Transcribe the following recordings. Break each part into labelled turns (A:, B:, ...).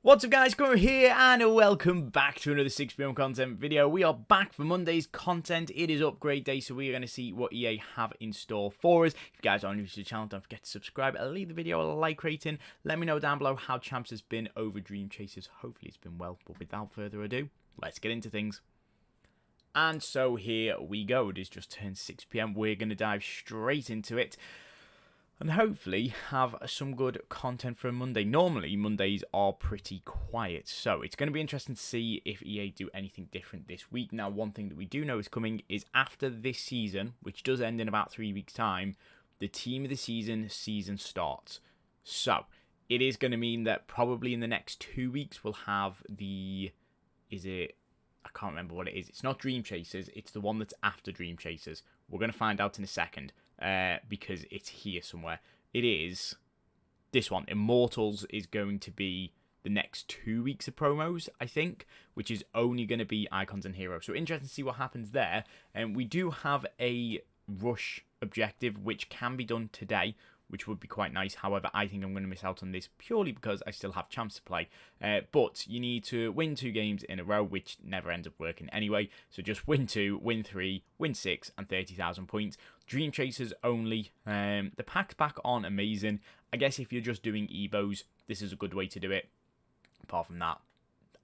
A: What's up guys, Connor here and welcome back to another 6pm content video. We are back for Monday's content. It is upgrade day, so we are going to see what EA have in store for us. If you guys are new to the channel, don't forget to subscribe, leave the video a like rating. Let me know down below how Champs has been over Dreamchasers. Hopefully it's been well, but without further ado, let's get into things. And so here we go. It is just turned 6pm. We're going to dive straight into it and hopefully have some good content for Monday. Normally, Mondays are pretty quiet, so it's going to be interesting to see if EA do anything different this week. Now, one thing that we do know is coming is after this season, which does end in about 3 weeks' time, the team of the season starts. So, it is going to mean that probably in the next 2 weeks, we'll have the... I can't remember what it is. It's not Dreamchasers, it's the one that's after Dreamchasers. We're going to find out in a second. Because it's here somewhere. It is this one. Immortals is going to be the next 2 weeks of promos, I think, which is only going to be Icons and Heroes. So interesting to see what happens there. And we do have a rush objective, which can be done today, which would be quite nice. However, I think I'm going to miss out on this purely because I still have Champs to play. But you need to win 2 games in a row, which never ends up working anyway. So just win 2, win 3, win 6, and 30,000 points. Dreamchasers only. The packs back aren't amazing. I guess if you're just doing Evos, this is a good way to do it. Apart from that,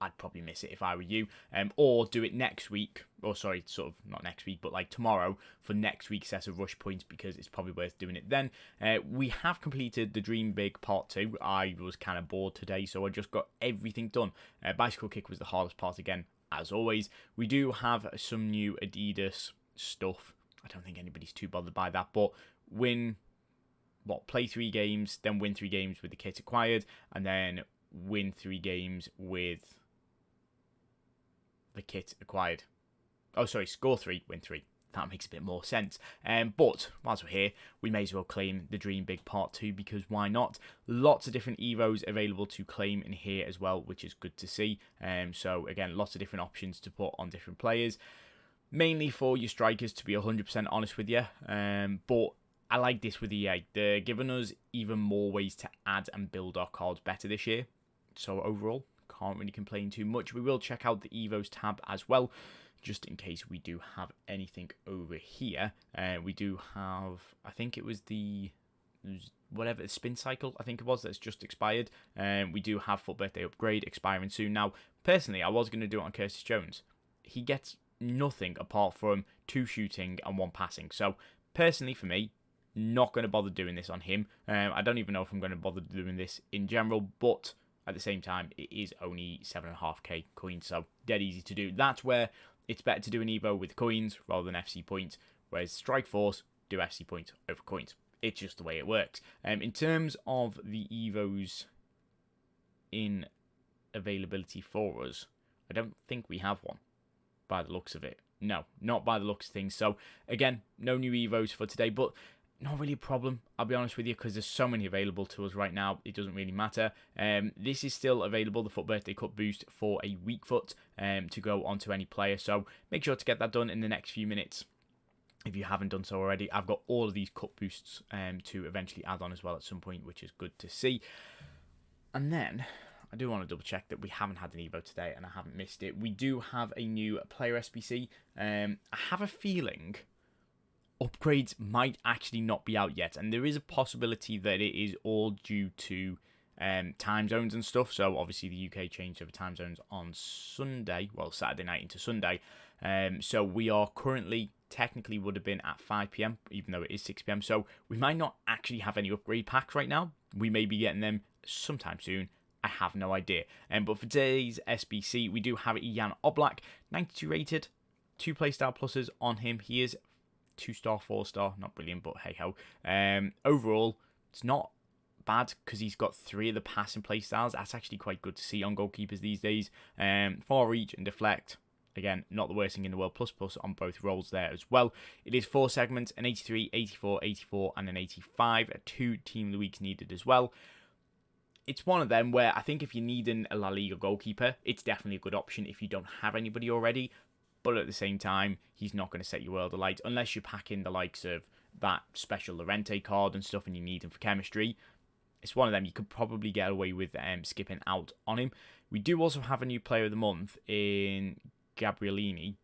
A: I'd probably miss it if I were you. Or do it next week. Or sorry, sort of not next week, but like tomorrow for next week's set of rush points because it's probably worth doing it then. We have completed the Dream Big Part 2. I was kind of bored today, so I just got everything done. Bicycle Kick was the hardest part again, as always. We do have some new Adidas stuff. I don't think anybody's too bothered by that, but play 3 games, then win 3 games with the kit acquired, and then win 3 games with the kit acquired. Oh, sorry, score 3, win 3. That makes a bit more sense. But whilst we're here, we may as well claim the Dream Big Part 2 because why not? Lots of different Evos available to claim in here as well, which is good to see. So again, lots of different options to put on different players. Mainly for your strikers, to be 100% honest with you. But I like this with EA. They're giving us even more ways to add and build our cards better this year. So overall, can't really complain too much. We will check out the Evos tab as well, just in case we do have anything over here. We do have, I think it was the spin cycle, I think it was, that's just expired. We do have Foot Birthday Upgrade expiring soon. Now, personally, I was going to do it on Curtis Jones. He gets nothing apart from 2 shooting and 1 passing. So, personally for me, not going to bother doing this on him. I don't even know if I'm going to bother doing this in general, but at the same time, it is only 7.5k coins, so dead easy to do. That's where it's better to do an Evo with coins rather than FC points, whereas Strike Force, do FC points over coins. It's just the way it works. In terms of the Evos in availability for us, I don't think we have one, by the looks of it. No, not by the looks of things. So, again, no new Evos for today, but not really a problem, I'll be honest with you, because there's so many available to us right now, it doesn't really matter. This is still available, the Foot Birthday Cut boost for a weak foot to go onto any player, so make sure to get that done in the next few minutes. If you haven't done so already, I've got all of these cut boosts to eventually add on as well at some point, which is good to see. And then, I do want to double check that we haven't had an Evo today and I haven't missed it. We do have a new player SBC. I have a feeling upgrades might actually not be out yet, and there is a possibility that it is all due to time zones and stuff. So obviously the UK changed over time zones on Sunday, well, Saturday night into Sunday. So we are currently, technically would have been at 5pm, even though it is 6pm. So we might not actually have any upgrade packs right now. We may be getting them sometime soon. I have no idea. But for today's SBC, we do have Ian Oblak, 92 rated, 2 playstyle pluses on him. He is 2-star, 4-star, not brilliant, but hey ho. Overall, it's not bad because he's got 3 of the passing playstyles. That's actually quite good to see on goalkeepers these days. Far reach and deflect. Again, not the worst thing in the world. Plus on both roles there as well. It is 4 segments, an 83, 84, 84, and an 85. 2 Team of the Weeks needed as well. It's one of them where I think if you need a La Liga goalkeeper, it's definitely a good option if you don't have anybody already. But at the same time, he's not going to set your world alight unless you pack in the likes of that special Lorente card and stuff and you need him for chemistry. it's one of them you could probably get away with skipping out on him. We do also have a new player of the month in Gabrielini.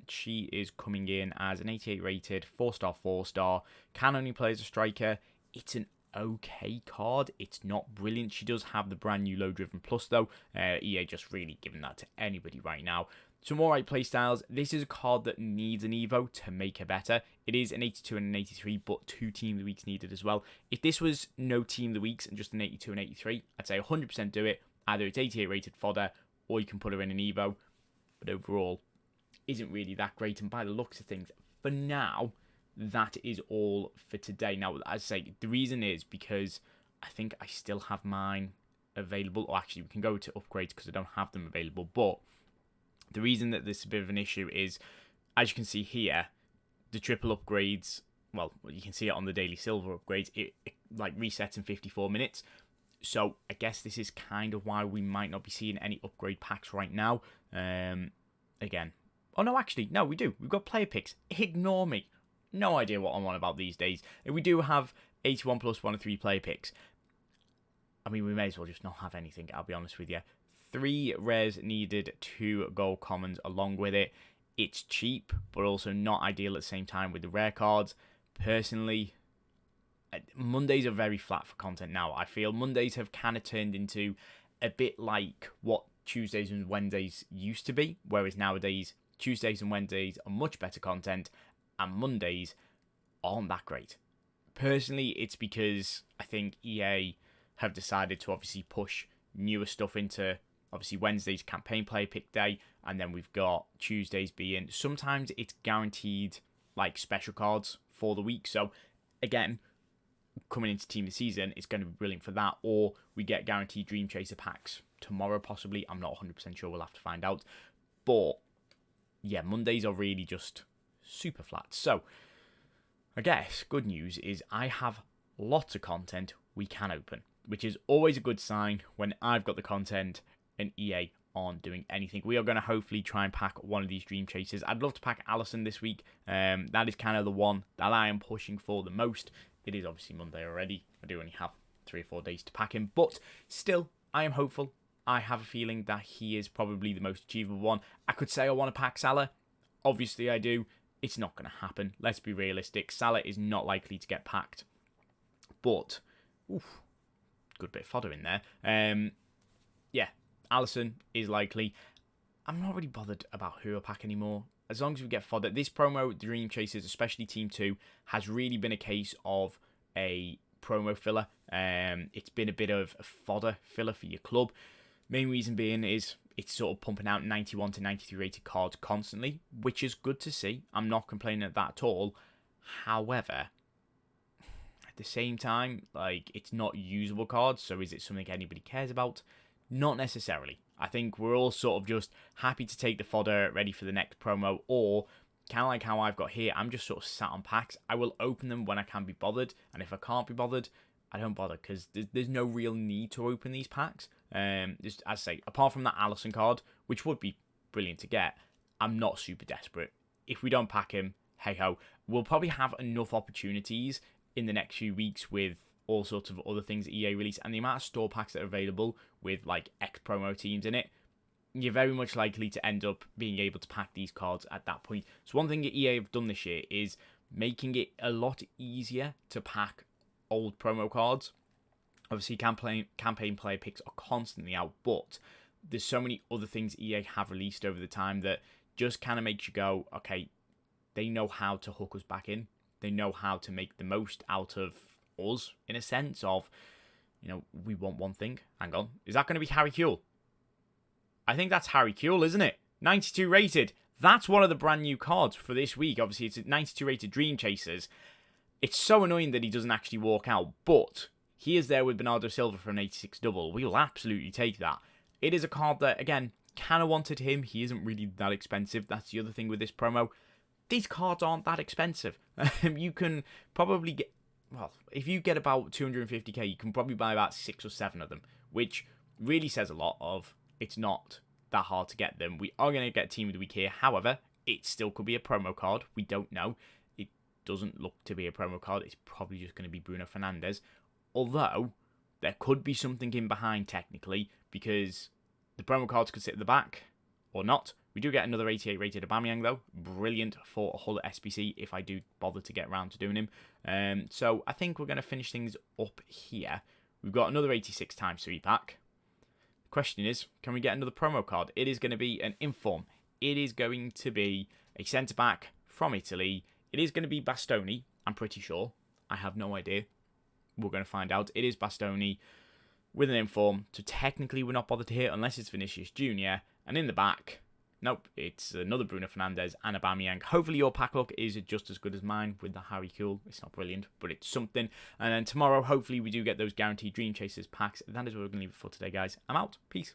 A: She is coming in as an 88 rated, 4-star, 4-star, can only play as a striker. It's an okay card. It's not brilliant. She does have the brand new low driven plus though. EA just really giving that to anybody right now. Some alright playstyles. This is a card that needs an Evo to make her better. It is an 82 and an 83, but 2 Team of the Weeks needed as well. If this was no Team of the Weeks and just an 82 and 83, I'd say 100% do it. Either it's 88 rated fodder, or you can put her in an Evo. But overall, isn't really that great. And by the looks of things, for now, that is all for today. Now, as I say, the reason is because I think I still have mine available. Or actually, we can go to upgrades because I don't have them available. But the reason that this is a bit of an issue is, as you can see here, the triple upgrades, well, you can see it on the daily silver upgrades, it like resets in 54 minutes. So I guess this is kind of why we might not be seeing any upgrade packs right now. Again. Oh, no, actually, no, we do. We've got player picks. Ignore me. No idea what I'm on about these days. We do have 81 plus 1 and 3 player picks. I mean, we may as well just not have anything, I'll be honest with you. 3 rares needed, 2 gold commons along with it. It's cheap, but also not ideal at the same time with the rare cards. Personally, Mondays are very flat for content now. I feel Mondays have kind of turned into a bit like what Tuesdays and Wednesdays used to be, whereas nowadays Tuesdays and Wednesdays are much better content, and Mondays aren't that great. Personally, it's because I think EA have decided to obviously push newer stuff into obviously Wednesday's campaign player pick day, and then we've got Tuesdays being, sometimes it's guaranteed like special cards for the week. So again, coming into Team of the Season, it's going to be brilliant for that. Or we get guaranteed Dreamchaser packs tomorrow possibly. I'm not 100% sure, we'll have to find out. But yeah, Mondays are really just super flat. So I guess good news is I have lots of content we can open, which is always a good sign when I've got the content and EA aren't doing anything. We are going to hopefully try and pack one of these Dreamchasers. I'd love to pack Allison this week. That is kind of the one that I am pushing for the most. It is obviously Monday already. I do only have 3 or 4 days to pack him, but still, I am hopeful. I have a feeling that he is probably the most achievable one. I could say I want to pack Salah. Obviously, I do. It's not going to happen. Let's be realistic. Salah is not likely to get packed. But, oof, good bit of fodder in there. Yeah, Allison is likely. I'm not really bothered about who I pack anymore. As long as we get fodder. This promo, Dreamchasers, especially Team 2, has really been a case of a promo filler. It's been a bit of a fodder filler for your club. Main reason being is it's sort of pumping out 91 to 93 rated cards constantly, which is good to see. I'm not complaining at that at all. However, at the same time, like, it's not usable cards, so is it something anybody cares about? Not necessarily. I think we're all sort of just happy to take the fodder ready for the next promo, or kind of like how I've got here, I'm just sort of sat on packs. I will open them when I can be bothered, and if I can't be bothered, I don't bother, because there's no real need to open these packs. Just, as I say, apart from that Allison card, which would be brilliant to get, I'm not super desperate. If we don't pack him, hey-ho. We'll probably have enough opportunities in the next few weeks with all sorts of other things that EA release, and the amount of store packs that are available with like X promo teams in it, you're very much likely to end up being able to pack these cards at that point. So one thing that EA have done this year is making it a lot easier to pack old promo cards. Obviously, campaign player picks are constantly out, but there's so many other things EA have released over the time that just kind of makes you go, okay, they know how to hook us back in. They know how to make the most out of us, in a sense of, you know, we want one thing. Hang on. Is that going to be Harry Kewell? I think that's Harry Kewell, isn't it? 92 rated. That's one of the brand new cards for this week. Obviously, it's a 92 rated Dreamchasers. It's so annoying that he doesn't actually walk out, but he is there with Bernardo Silva for an 86 double. We'll absolutely take that. It is a card that, again, kind of wanted him. He isn't really that expensive. That's the other thing with this promo. These cards aren't that expensive. You can probably get, well, if you get about 250k, you can probably buy about 6 or 7 of them, which really says a lot of it's not that hard to get them. We are going to get Team of the Week here. However, it still could be a promo card. We don't know. Doesn't look to be a promo card. It's probably just going to be Bruno Fernandes. Although, there could be something in behind technically, because the promo cards could sit at the back or not. We do get another 88 rated Aubameyang though. Brilliant for a Hull SBC if I do bother to get around to doing him. So I think we're going to finish things up here. We've got another 86 times 3 pack. The question is, can we get another promo card? It is going to be an inform. It is going to be a centre-back from Italy. It is going to be Bastoni, I'm pretty sure. I have no idea. We're going to find out. It is Bastoni with an inform. So technically we're not bothered to hit unless it's Vinicius Jr. And in the back, nope, it's another Bruno Fernandes and Aubameyang. Hopefully your pack luck is just as good as mine with the Harry Cool. It's not brilliant, but it's something. And then tomorrow, hopefully we do get those guaranteed Dream Chasers packs. That is what we're going to leave it for today, guys. I'm out. Peace.